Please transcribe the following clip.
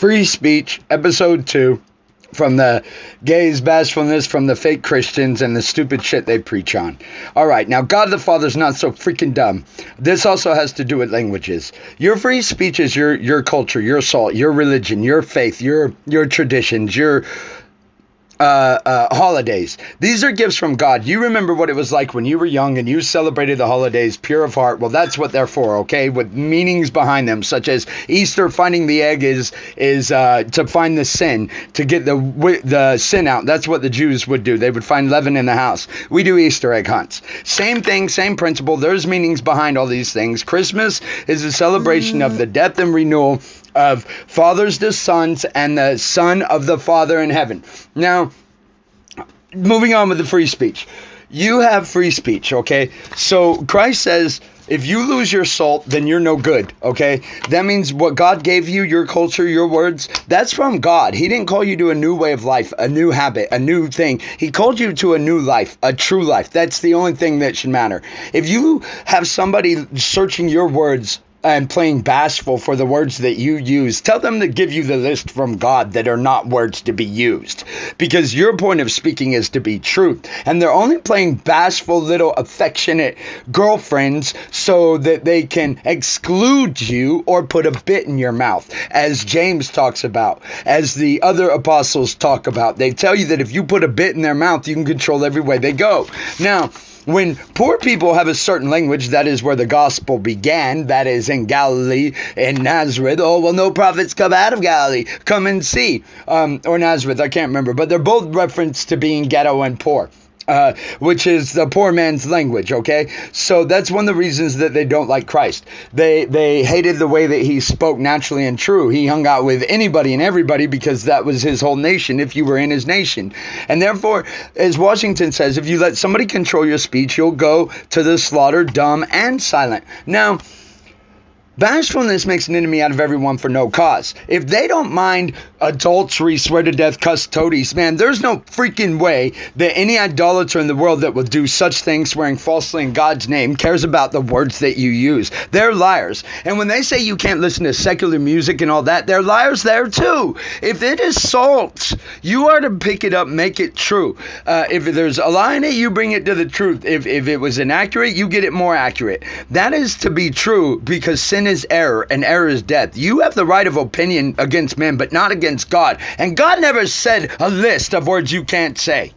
Free Speech, Episode 2, from the gays' bashfulness, from the fake Christians, and the stupid shit they preach on. Alright, now God the Father's not so freaking dumb. This also has to do with languages. Your free speech is your culture, your salt, your religion, your faith, your traditions, your holidays. These are gifts from God. You remember what it was like when you were young and you celebrated the holidays pure of heart. Well, that's what they're for, okay? With meanings behind them, such as Easter, finding the egg is to find the sin, to get the sin out. That's what the Jews would do. They would find leaven in the house. We do Easter egg hunts. Same thing, same principle. There's meanings behind all these things. Christmas is a celebration of the death and renewal of fathers to sons and the Son of the Father in heaven. Now, moving on with the free speech. You have free speech, okay? So Christ says, if you lose your salt, then you're no good, okay? That means what God gave you, your culture, your words, that's from God. He didn't call you to a new way of life, a new habit, a new thing. He called you to a new life, a true life. That's the only thing that should matter. If you have somebody searching your words and playing bashful for the words that you use, tell them to give you the list from God that are not words to be used. Because your point of speaking is to be truth. And they're only playing bashful little affectionate girlfriends so that they can exclude you or put a bit in your mouth. As James talks about, as the other apostles talk about. They tell you that if you put a bit in their mouth, you can control every way they go. Now, when poor people have a certain language, that is where the gospel began. That is in Galilee, in Nazareth. Oh, well, no prophets come out of Galilee. Come and see. Or Nazareth, I can't remember. But they're both referenced to being ghetto and poor. Which is the poor man's language, okay? So that's one of the reasons that they don't like Christ. They hated the way that he spoke naturally and true. He hung out with anybody and everybody because that was his whole nation if you were in his nation. And therefore, as Washington says, if you let somebody control your speech, you'll go to the slaughter, dumb and silent. Now, bashfulness makes an enemy out of everyone for no cause. If they don't mind adultery, swear to death, cuss toadies, man, there's no freaking way that any idolater in the world that will do such things, swearing falsely in God's name, cares about the words that you use. They're liars. And when they say you can't listen to secular music and all that, they're liars there too. If it is salt, you are to pick it up, make it true. If there's a lie in it, you bring it to the truth. If it was inaccurate, you get it more accurate. That is to be true, because sin is error and error is death. You have the right of opinion against men, but not against God. And God never said a list of words you can't say.